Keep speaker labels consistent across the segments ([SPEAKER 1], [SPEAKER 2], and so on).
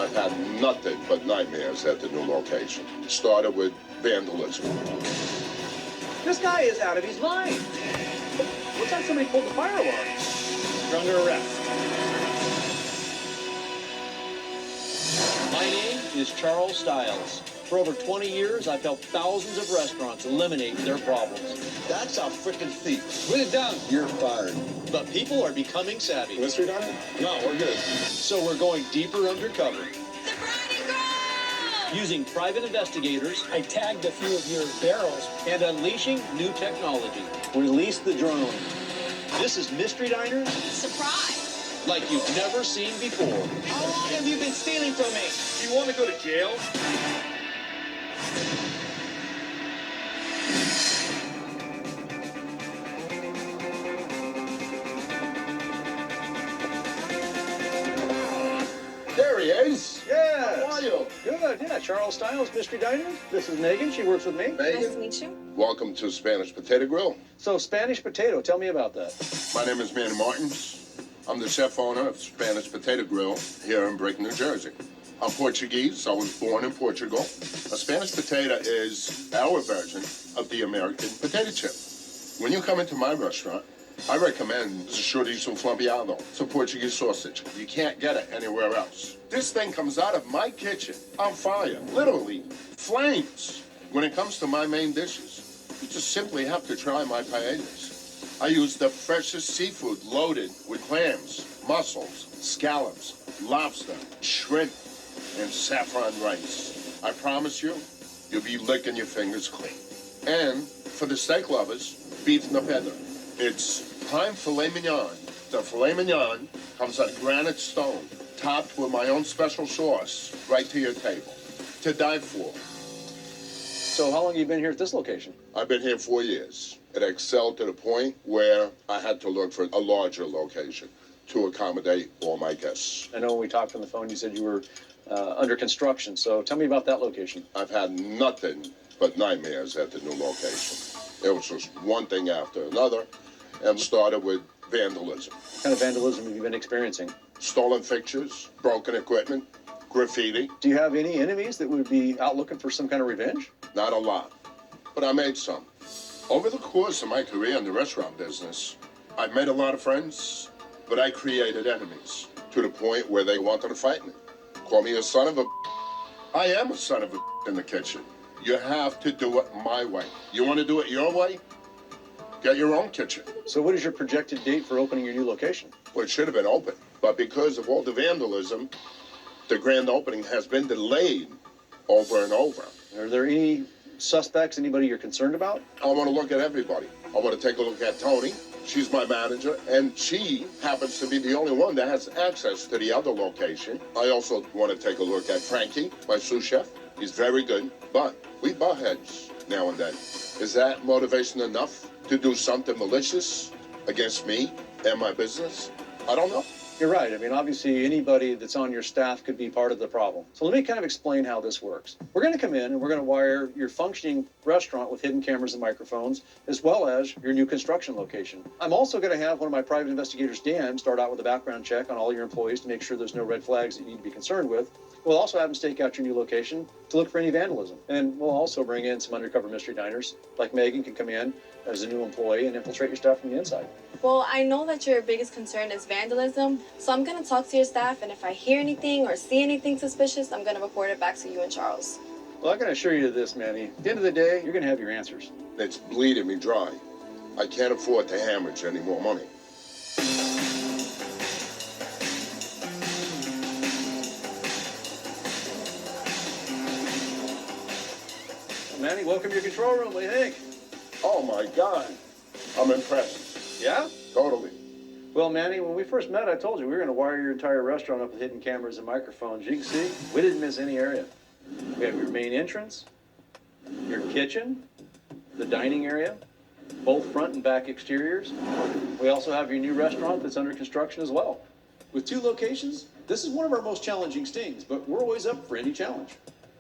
[SPEAKER 1] I've had nothing but nightmares at the new location. Started with vandalism.
[SPEAKER 2] This guy is out of his mind. Looks like somebody pulled the fire alarm. You're under arrest. My name is Charles Stiles. For over 20 years, I've helped thousands of restaurants eliminate their problems.
[SPEAKER 3] That's a freaking thief.
[SPEAKER 2] Put it down.
[SPEAKER 3] You're fired.
[SPEAKER 2] But people are becoming savvy.
[SPEAKER 3] Mystery Diner? No, we're good.
[SPEAKER 2] So we're going deeper undercover. Using private investigators,
[SPEAKER 4] I tagged a few of your barrels.
[SPEAKER 2] and unleashing new technology. Release the drone. This is Mystery Diners
[SPEAKER 5] Surprise!
[SPEAKER 2] like you've never seen before.
[SPEAKER 4] How long have you been stealing from me?
[SPEAKER 2] You want to go to jail?
[SPEAKER 1] There he is.
[SPEAKER 2] Yes.
[SPEAKER 1] How are you?
[SPEAKER 2] Good, yeah. Charles Stiles, Mystery Diners. This is Megan. She works with me.
[SPEAKER 5] Nice to meet you.
[SPEAKER 1] Welcome to Spanish Potato Grill.
[SPEAKER 2] So, Spanish potato, tell me about that.
[SPEAKER 1] My name is Manny Martins. I'm the chef owner of Spanish Potato Grill here in Brick, New Jersey. I'm Portuguese. I was born in Portugal. A Spanish potato is our version of the American potato chip. When you come into my restaurant, I recommend the chorizo flambeado. It's a Portuguese sausage. You can't get it anywhere else. This thing comes out of my kitchen on fire, literally flames. When it comes to my main dishes, you just simply have to try my paellas. I use the freshest seafood loaded with clams, mussels, scallops, lobster, shrimp, and saffron rice. I promise you, you'll be licking your fingers clean. And for the steak lovers, beef napedra. It's prime filet mignon. The filet mignon comes on a granite stone, topped with my own special sauce, right to your table. To die for.
[SPEAKER 2] So, how long have you been here at this location?
[SPEAKER 1] I've been here 4 years. It excelled to the point where I had to look for a larger location to accommodate all my guests.
[SPEAKER 2] I know when we talked on the phone, you said you were under construction. So, tell me about that location.
[SPEAKER 1] I've had nothing but nightmares at the new location. It was just one thing after another, and started with vandalism.
[SPEAKER 2] What kind of vandalism have you been experiencing?
[SPEAKER 1] Stolen fixtures, broken equipment, graffiti.
[SPEAKER 2] Do you have any enemies that would be out looking for some kind of revenge?
[SPEAKER 1] Not a lot, but I made some. Over the course of my career in the restaurant business, I've made a lot of friends, but I created enemies to the point where they wanted to fight me. Call me a son of a. I am a son of a in the kitchen. You have to do it my way. You want to do it your way? Get your own kitchen.
[SPEAKER 2] So, what is your projected date for opening your new location?
[SPEAKER 1] Well, it should have been open, but because of all the vandalism, the grand opening has been delayed over and over.
[SPEAKER 2] Are there any suspects, anybody you're concerned about?
[SPEAKER 1] I want to look at everybody. I want to take a look at Tony. She's my manager, and she happens to be the only one that has access to the other location. I also want to take a look at Frankie, my sous chef. He's very good, but we butt heads now and then. Is that motivation enough to do something malicious against me and my business? I don't know.
[SPEAKER 2] You're right. I mean, obviously, anybody that's on your staff could be part of the problem. So let me kind of explain how this works. We're going to come in and we're going to wire your functioning restaurant with hidden cameras and microphones, as well as your new construction location. I'm also going to have one of my private investigators, Dan, start out with a background check on all your employees to make sure there's no red flags that you need to be concerned with. We'll also have him stake out your new location to look for any vandalism. And we'll also bring in some undercover mystery diners, like Megan can come in as a new employee and infiltrate your staff from the inside.
[SPEAKER 5] Well, I know that your biggest concern is vandalism, so I'm going to talk to your staff, and if I hear anything or see anything suspicious, I'm going to report it back to you and Charles.
[SPEAKER 2] Well, I can assure you this, Manny. At the end of the day, you're going to have your answers.
[SPEAKER 1] It's bleeding me dry. I can't afford to hemorrhage any more money.
[SPEAKER 2] Manny, welcome to your control room. What do you think?
[SPEAKER 1] Oh my God, I'm impressed.
[SPEAKER 2] Yeah?
[SPEAKER 1] Totally.
[SPEAKER 2] Well, Manny, when we first met, I told you we were going to wire your entire restaurant up with hidden cameras and microphones. You can see, we didn't miss any area. We have your main entrance, your kitchen, the dining area, both front and back exteriors. We also have your new restaurant that's under construction as well. With 2 locations, this is one of our most challenging stings, but we're always up for any challenge.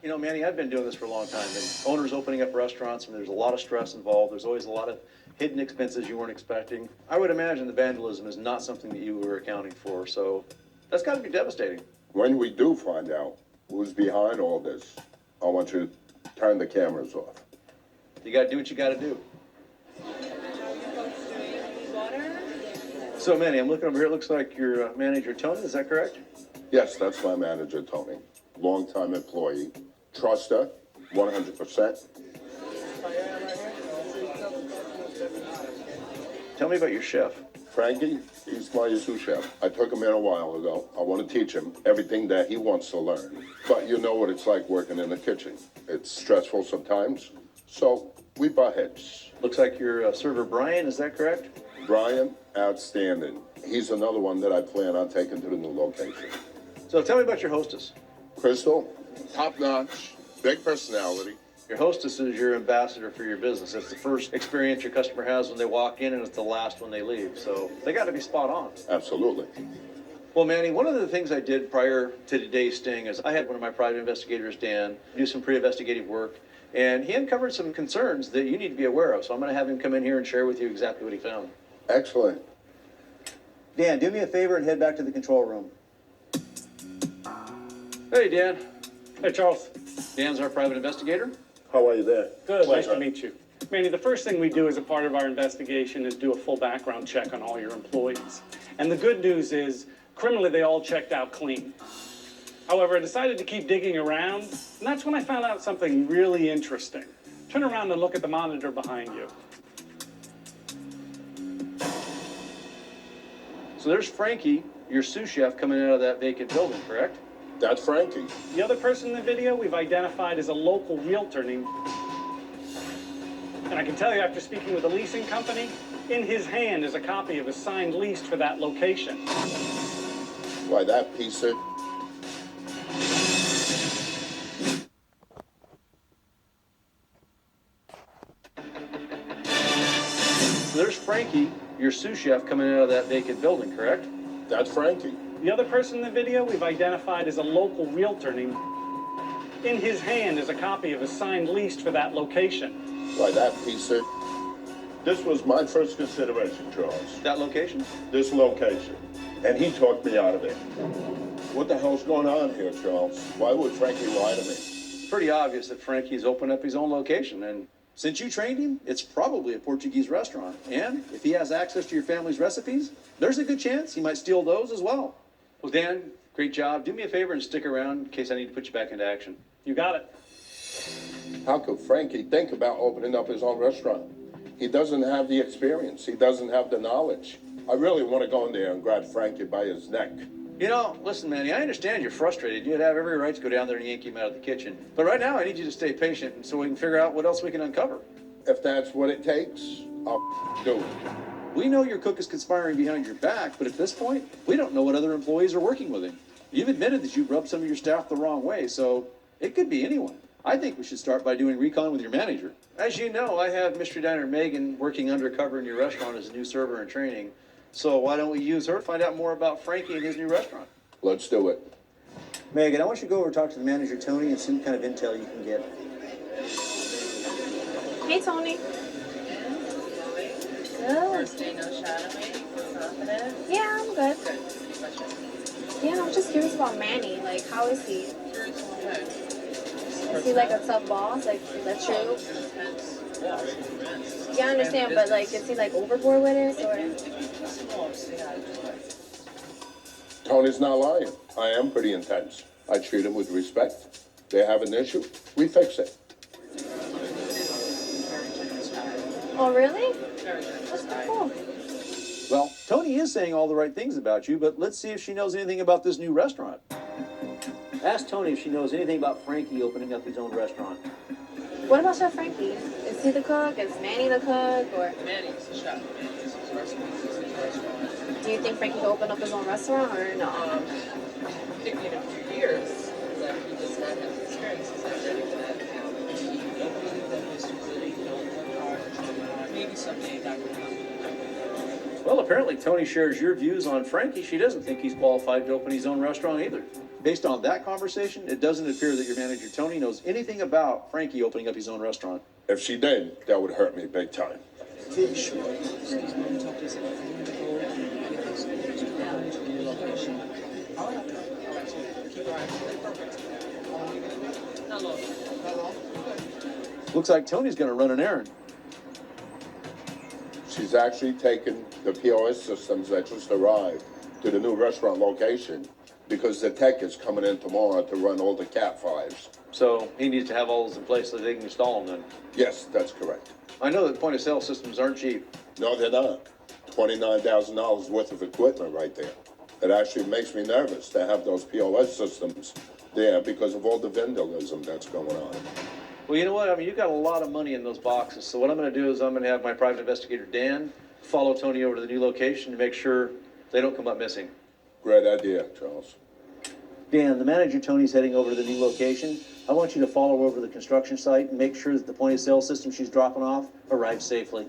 [SPEAKER 2] You know, Manny, I've been doing this for a long time, and owners opening up restaurants, and there's a lot of stress involved. There's always a lot of hidden expenses you weren't expecting. I would imagine the vandalism is not something that you were accounting for, so that's got to be devastating.
[SPEAKER 1] When we do find out who's behind all this, I want you to turn the cameras off.
[SPEAKER 2] You gotta do what you gotta do. So Manny, I'm looking over here, it looks like your manager Tony, is that correct?
[SPEAKER 1] Yes, that's my manager, Tony. Longtime employee. Trust her, 100%.
[SPEAKER 2] Tell me about your chef.
[SPEAKER 1] Frankie, he's my sous chef. I took him in a while ago. I want to teach him everything that he wants to learn. But you know what it's like working in the kitchen. It's stressful sometimes, so we butt heads.
[SPEAKER 2] Looks like your server Brian, is that correct?
[SPEAKER 1] Brian, outstanding. He's another one that I plan on taking to the new location.
[SPEAKER 2] So tell me about your hostess.
[SPEAKER 1] Crystal, top notch, big personality.
[SPEAKER 2] Your hostess is your ambassador for your business. It's the first experience your customer has when they walk in, and it's the last when they leave. So they got to be spot on.
[SPEAKER 1] Absolutely.
[SPEAKER 2] Well, Manny, one of the things I did prior to today's sting is I had one of my private investigators, Dan, do some pre-investigative work, and he uncovered some concerns that you need to be aware of. So I'm going to have him come in here and share with you exactly what he found.
[SPEAKER 1] Excellent.
[SPEAKER 2] Dan, do me a favor and head back to the control room. Hey, Dan.
[SPEAKER 6] Hey, Charles.
[SPEAKER 2] Dan's our private investigator.
[SPEAKER 1] How are you there?
[SPEAKER 6] Good.
[SPEAKER 1] Pleasure.
[SPEAKER 6] Nice to meet you. Manny, the first thing we do as a part of our investigation is do a full background check on all your employees. And the good news is, criminally, they all checked out clean. However, I decided to keep digging around, and that's when I found out something really interesting. Turn around and look at the monitor behind you.
[SPEAKER 2] So there's Frankie, your sous chef, coming out of that vacant building, correct?
[SPEAKER 1] That's Frankie.
[SPEAKER 6] The other person in the video we've identified as a local realtor named... And I can tell you, after speaking with the leasing company, in his hand is a copy of a signed lease for that location.
[SPEAKER 1] Why, that piece of...
[SPEAKER 2] So there's Frankie, your sous chef, coming out of that vacant building, correct?
[SPEAKER 1] That's Frankie.
[SPEAKER 6] The other person in the video we've identified as a local realtor named... In his hand is a copy of a signed lease for that location.
[SPEAKER 1] Why, that piece of... This was my first consideration, Charles.
[SPEAKER 2] That location?
[SPEAKER 1] This location. And he talked me out of it. What the hell's going on here, Charles? Why would Frankie lie to me?
[SPEAKER 2] It's pretty obvious that Frankie's opened up his own location, and since you trained him, it's probably a Portuguese restaurant. And if he has access to your family's recipes, there's a good chance he might steal those as well. Well, Dan, great job. Do me a favor and stick around in case I need to put you back into action.
[SPEAKER 6] You got it.
[SPEAKER 1] How could Frankie think about opening up his own restaurant? He doesn't have the experience. He doesn't have the knowledge. I really want to go in there and grab Frankie by his neck.
[SPEAKER 2] You know, listen, Manny, I understand you're frustrated. You'd have every right to go down there and yank him out of the kitchen. But right now, I need you to stay patient so we can figure out what else we can uncover.
[SPEAKER 1] If that's what it takes, I'll do it.
[SPEAKER 2] We know your cook is conspiring behind your back, but at this point, we don't know what other employees are working with him. You've admitted that you've rubbed some of your staff the wrong way, so it could be anyone. I think we should start by doing recon with your manager. As you know, I have Mystery Diner Megan working undercover in your restaurant as a new server in training. So why don't we use her to find out more about Frankie and his new restaurant?
[SPEAKER 1] Let's do it.
[SPEAKER 2] Megan, I want you to go over and talk to the manager, Tony, and see what kind of intel you can get.
[SPEAKER 5] Hey, Tony. Good.
[SPEAKER 7] First day, no shadowing, confident.
[SPEAKER 5] Yeah, I'm good.
[SPEAKER 7] Good. Any questions?
[SPEAKER 5] Yeah, I'm just curious about Manny. Like, how is he?
[SPEAKER 7] Curious on what?
[SPEAKER 5] Is he like a tough boss? Like, is that true?
[SPEAKER 7] Intense. Yeah, intense.
[SPEAKER 5] Yeah, I understand, but like, is he like overboard with it, or?
[SPEAKER 7] Well, stay out of his way.
[SPEAKER 1] Tony's not lying. I am pretty intense. I treat him with respect. They have an issue, we fix it.
[SPEAKER 7] Very generous guy.
[SPEAKER 5] Oh, really?
[SPEAKER 7] Very generous guy.
[SPEAKER 5] Cool.
[SPEAKER 2] Well, Tony is saying all the right things about you, but let's see if she knows anything about this new restaurant. Ask Tony if she knows anything about Frankie opening up his own restaurant.
[SPEAKER 5] What about Chef Frankie? Is he the cook? Is Manny the cook? Or
[SPEAKER 7] Manny's the chef. Manny's his recipes, it's his restaurant.
[SPEAKER 5] do you think Frankie could open up his own restaurant, or no?
[SPEAKER 7] I think in a few years, that he does not have the experience, he's not ready for that. He opened that is really, work hard, maybe someday that will come.
[SPEAKER 2] Well, apparently Tony shares your views on Frankie. She doesn't think he's qualified to open his own restaurant either. Based on that conversation, it doesn't appear that your manager Tony knows anything about Frankie opening up his own restaurant.
[SPEAKER 1] If she did, that would hurt me big time.
[SPEAKER 7] Pretty sure. Excuse me, we talked to his location. All right. Right, perfect. How long are you gonna be? Not long. Not long? Good.
[SPEAKER 2] Looks like Tony's gonna run an errand.
[SPEAKER 1] She's actually taken the POS systems that just arrived to the new restaurant location because the tech is coming in tomorrow to run all the Cat 5s.
[SPEAKER 2] So he needs to have all those in place so they can install them then.
[SPEAKER 1] Yes, that's correct.
[SPEAKER 2] I know that point of sale systems aren't cheap.
[SPEAKER 1] No, they're not. $29,000 worth of equipment right there. It actually makes me nervous to have those POS systems there because of all the vandalism that's going on.
[SPEAKER 2] Well, you know what? I mean, you've got a lot of money in those boxes. So what I'm gonna do is I'm gonna have my private investigator, Dan, follow Tony over to the new location to make sure they don't come up missing.
[SPEAKER 1] Great idea, Charles.
[SPEAKER 2] Dan, the manager Tony's heading over to the new location. I want you to follow her over to the construction site and make sure that the point of sale system she's dropping off arrives safely.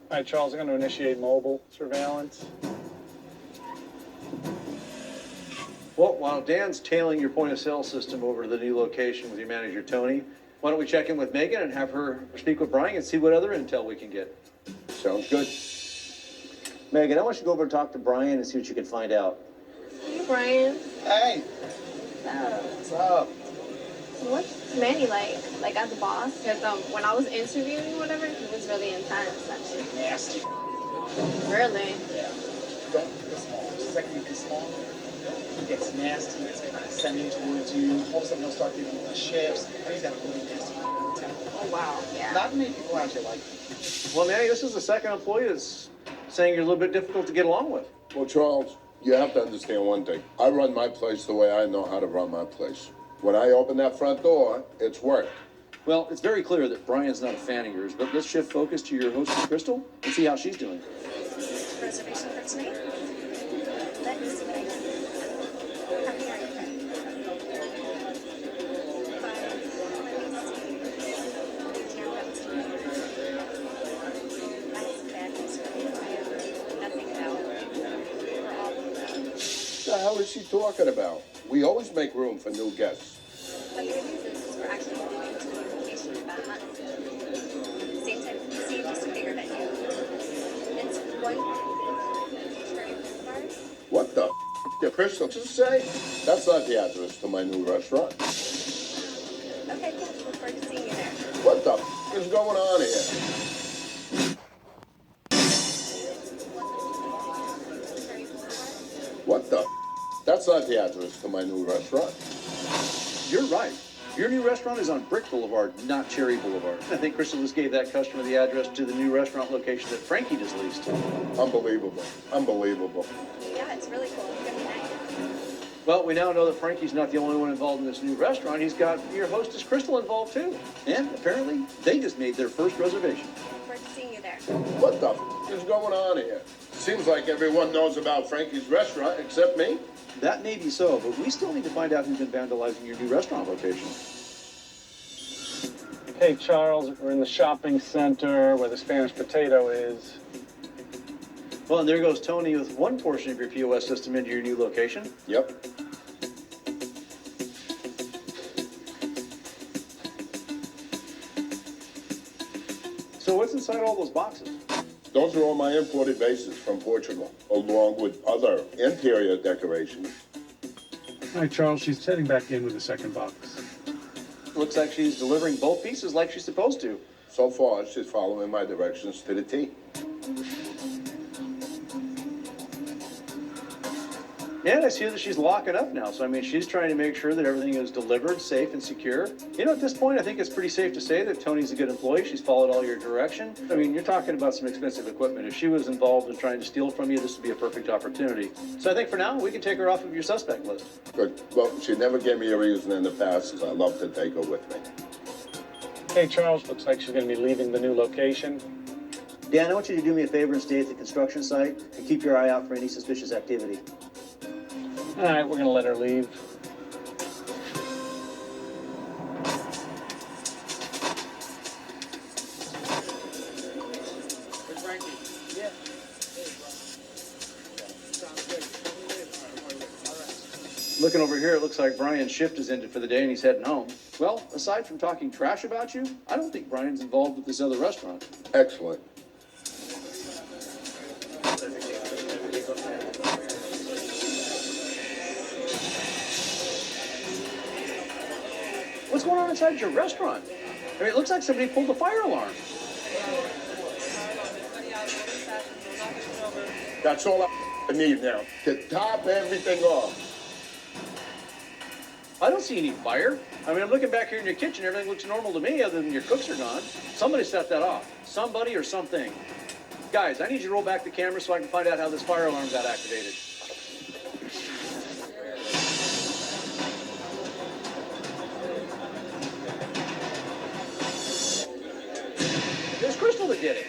[SPEAKER 6] All right, Charles, I'm going to initiate mobile surveillance.
[SPEAKER 2] Well, while Dan's tailing your point of sale system over to the new location with your manager Tony, why don't we check in with Megan and have her speak with Brian and see what other intel we can get?
[SPEAKER 1] Sounds good.
[SPEAKER 2] Megan, I want you to go over and talk to Brian and see what you can find out.
[SPEAKER 5] Hey, Brian.
[SPEAKER 4] Hey,
[SPEAKER 5] So,
[SPEAKER 4] what's up?
[SPEAKER 5] what's Manny like? Like as a boss? Because when I was interviewing or whatever, he was really intense. Actually.
[SPEAKER 4] Nasty.
[SPEAKER 5] Really?
[SPEAKER 4] Yeah. Don't be too small. Just like you be small, he gets nasty. It's kind of sending towards you. All of a sudden, he'll start giving you the shifts. And he's got a really nasty temper.
[SPEAKER 5] Oh wow. Yeah.
[SPEAKER 4] Not many people actually like him.
[SPEAKER 2] Well, Manny, this is the second employee that's saying you're a little bit difficult to get along with.
[SPEAKER 1] Well, Charles, you have to understand one thing. I run my place the way I know how to run my place. When I open that front door, it's work.
[SPEAKER 2] Well, it's very clear that Brian's not a fan of yours, but let's shift focus to your hostess, Crystal, and see how she's doing.
[SPEAKER 8] Reservation for tonight? Let me see what I can do. How many are you? 5. Let me see. That's bad news for me. I have nothing about for all of them.
[SPEAKER 1] What the hell is she talking about? We always make room for new guests.
[SPEAKER 8] But the good news is we're actually moving into a new location in about a month. Same just a bigger venue. It's one Cherry Boulevard.
[SPEAKER 1] What the f*** did Crystal just say? That's not the address to my new restaurant.
[SPEAKER 8] Okay, cool. Look forward to seeing you there.
[SPEAKER 1] What the f*** is going on here?
[SPEAKER 8] Cherry Boulevard.
[SPEAKER 1] What the f***? That's not the address to my new restaurant.
[SPEAKER 2] You're right. Your new restaurant is on Brick Boulevard, not Cherry Boulevard. I think Crystal just gave that customer the address to the new restaurant location that Frankie just leased.
[SPEAKER 1] Unbelievable. Unbelievable.
[SPEAKER 8] Yeah, it's really cool. It's gonna be nice.
[SPEAKER 2] Well, we now know that Frankie's not the only one involved in this new restaurant. He's got your hostess, Crystal, involved too. And apparently, they just made their first reservation.
[SPEAKER 8] Look forward to seeing you there.
[SPEAKER 1] What the f*** is going on here? Seems like everyone knows about Frankie's restaurant except me.
[SPEAKER 2] That may be so, but we still need to find out who's been vandalizing your new restaurant location.
[SPEAKER 6] Hey, Charles, we're in the shopping center where the Spanish potato is.
[SPEAKER 2] Well, and there goes Tony with one portion of your POS system into your new location.
[SPEAKER 1] Yep.
[SPEAKER 2] So what's inside all those boxes?
[SPEAKER 1] Those are all my imported vases from Portugal, along with other interior decorations.
[SPEAKER 6] All right, Charles, she's heading back in with the second box.
[SPEAKER 2] Looks like she's delivering both pieces like she's supposed to.
[SPEAKER 1] So far, she's following my directions to the T.
[SPEAKER 2] And I see that she's locking up now. So, I mean, she's trying to make sure that everything is delivered safe and secure. You know, at this point, I think it's pretty safe to say that Tony's a good employee. She's followed all your direction. I mean, you're talking about some expensive equipment. If she was involved in trying to steal from you, this would be a perfect opportunity. So I think for now, we can take her off of your suspect list.
[SPEAKER 1] Good. Well, she never gave me a reason in the past, so I'd love to take her with me.
[SPEAKER 6] Hey, Charles, looks like she's going to be leaving the new location.
[SPEAKER 2] Dan, I want you to do me a favor and stay at the construction site and keep your eye out for any suspicious activity.
[SPEAKER 6] All right, we're going to let her leave.
[SPEAKER 7] Hey, Frankie. Yeah. Hey, bro. Sounds good. All right.
[SPEAKER 2] Looking over here, it looks like Brian's shift is ended for the day and he's heading home. Well, aside from talking trash about you, I don't think Brian's involved with this other restaurant.
[SPEAKER 1] Excellent.
[SPEAKER 2] What's going on inside your restaurant? I mean, it looks like somebody pulled the fire alarm.
[SPEAKER 1] That's all I need now, to top everything off.
[SPEAKER 2] I don't see any fire. I mean, I'm looking back here in your kitchen. Everything looks normal to me other than your cooks are gone. Somebody set that off. Somebody or something. Guys, I need you to roll back the camera so I can find out how this fire alarm got activated. It was Crystal that did it.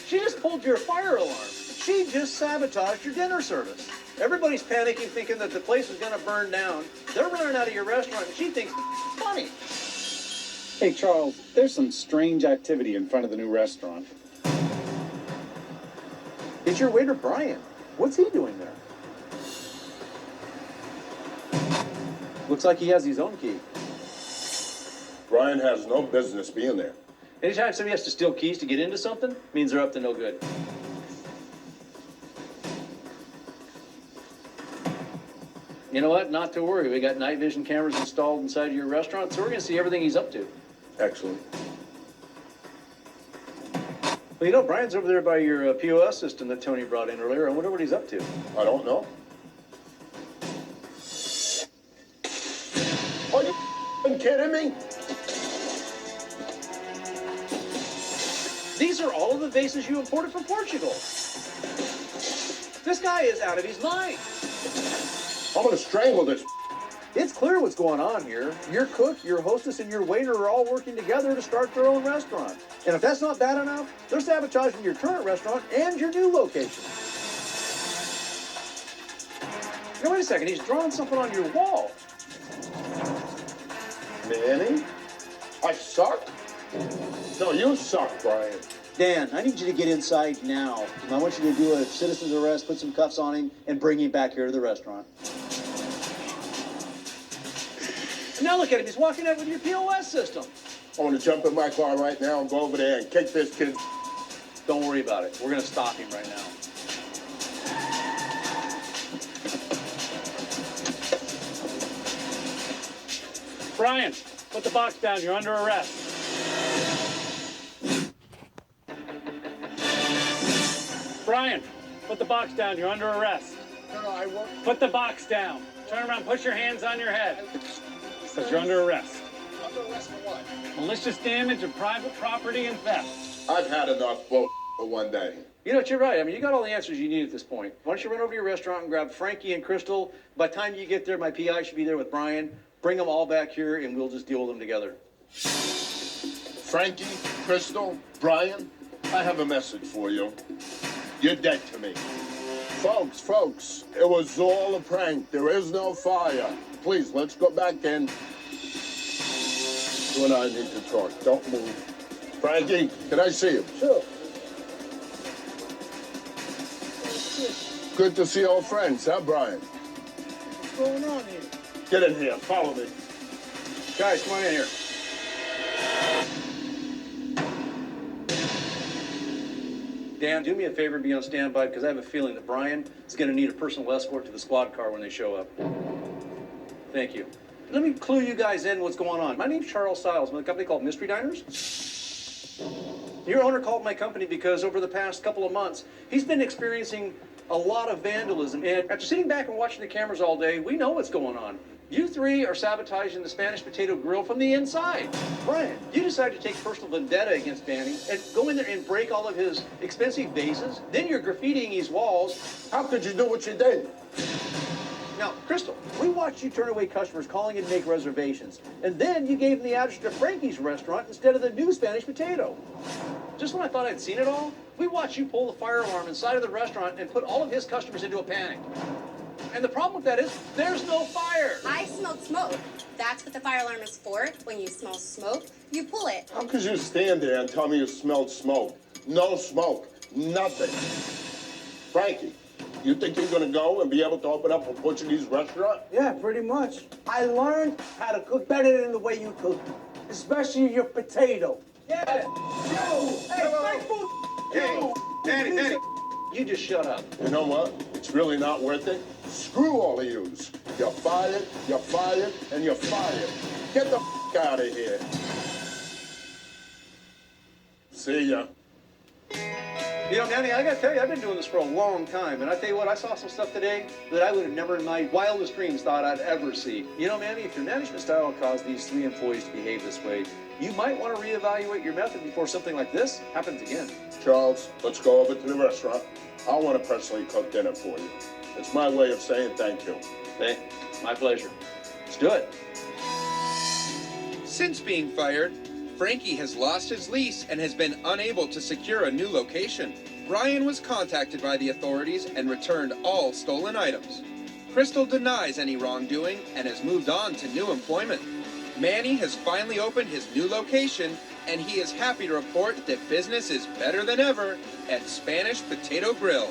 [SPEAKER 2] She just pulled your fire alarm. She just sabotaged your dinner service. Everybody's panicking, thinking that the place is going to burn down. They're running out of your restaurant, and she thinks it's funny.
[SPEAKER 9] Hey, Charles, there's some strange activity in front of the new restaurant.
[SPEAKER 2] It's your waiter, Brian. What's he doing there? Looks like he has his own key.
[SPEAKER 1] Brian has no business being there.
[SPEAKER 2] Anytime somebody has to steal keys to get into something, means they're up to no good. You know what? Not to worry. We got night vision cameras installed inside your restaurant, so we're going to see everything he's up to.
[SPEAKER 1] Excellent.
[SPEAKER 2] Well, you know, Brian's over there by your POS system that Tony brought in earlier. I wonder what he's up to.
[SPEAKER 1] I don't know. Are you kidding me?
[SPEAKER 2] These are all of the vases you imported from Portugal. This guy is out of his mind.
[SPEAKER 1] I'm gonna strangle this.
[SPEAKER 2] It's clear what's going on here. Your cook, your hostess, and your waiter are all working together to start their own restaurant. And if that's not bad enough, they're sabotaging your current restaurant and your new location. Now, wait a second. He's drawing something on your wall.
[SPEAKER 1] Manny? I suck? No, you suck, Brian.
[SPEAKER 2] Dan, I need you to get inside now. I want you to do a citizen's arrest, put some cuffs on him, and bring him back here to the restaurant. And now look at him. He's walking out with your POS system.
[SPEAKER 1] I want to jump in my car right now and go over there and kick this kid.
[SPEAKER 2] Don't worry about it. We're going to stop him right now.
[SPEAKER 6] Brian, put the box down. You're under arrest. Brian, put the box down. You're under arrest.
[SPEAKER 1] No, I won't.
[SPEAKER 6] Put the box down. Turn around. Put your hands on your head. Because you're under arrest.
[SPEAKER 3] Under arrest for what?
[SPEAKER 6] Malicious damage of private property and theft.
[SPEAKER 1] I've had enough bull for one day.
[SPEAKER 2] You know what, you're right. I mean, you got all the answers you need at this point. Why don't you run over to your restaurant and grab Frankie and Crystal? By the time you get there, my PI should be there with Brian. Bring them all back here, and we'll just deal with them together.
[SPEAKER 1] Frankie, Crystal, Brian, I have a message for you. You're dead to me. Folks, it was all a prank. There is no fire. Please, let's go back in. You and I need to talk. Don't move. Frankie, can I see you?
[SPEAKER 4] Sure.
[SPEAKER 1] Good to see old friends, huh, Brian?
[SPEAKER 4] What's going on here?
[SPEAKER 1] Get in here. Follow me.
[SPEAKER 2] Guys, come on in here. Dan, do me a favor and be on standby, because I have a feeling that Brian is going to need a personal escort to the squad car when they show up. Thank you. Let me clue you guys in what's going on. My name's Charles Stiles. I'm with a company called Mystery Diners. Your owner called my company because over the past couple of months, he's been experiencing a lot of vandalism. And after sitting back and watching the cameras all day, we know what's going on. You three are sabotaging the Spanish Potato Grill from the inside. Brian, you decided to take personal vendetta against Danny and go in there and break all of his expensive vases. Then you're graffitiing his walls.
[SPEAKER 1] How could you do what you did?
[SPEAKER 2] Now, Crystal, we watched you turn away customers calling in to make reservations. And then you gave them the address to Frankie's restaurant instead of the new Spanish Potato. Just when I thought I'd seen it all, we watched you pull the fire alarm inside of the restaurant and put all of his customers into a panic. And the problem with that is, there's no fire.
[SPEAKER 8] I smelled smoke. That's what the fire alarm is for. When you smell smoke, you pull it.
[SPEAKER 1] How could you stand there and tell me you smelled smoke? No smoke. Nothing. Frankie, you think you're gonna go and be able to open up a Portuguese restaurant?
[SPEAKER 10] Yeah, pretty much. I learned how to cook better than the way you cook, especially your potato. Yeah. Yo, hey, thankful.
[SPEAKER 2] Hey, Danny, you just shut up.
[SPEAKER 1] You know what? It's really not worth it. Screw all of yous. You're fired, and you're fired. Get the out of here. See ya.
[SPEAKER 2] You know, Manny, I gotta tell you, I've been doing this for a long time, and I tell you what, I saw some stuff today that I would have never in my wildest dreams thought I'd ever see. You know, Manny, if your management style caused these 3 employees to behave this way, you might want to reevaluate your method before something like this happens again.
[SPEAKER 1] Charles, let's go over to the restaurant. I want to personally cook dinner for you. It's my way of saying thank you.
[SPEAKER 2] Hey, my pleasure. Let's do it.
[SPEAKER 11] Since being fired, Frankie has lost his lease and has been unable to secure a new location. Brian was contacted by the authorities and returned all stolen items. Crystal denies any wrongdoing and has moved on to new employment. Manny has finally opened his new location, and he is happy to report that business is better than ever at Spanish Potato Grill.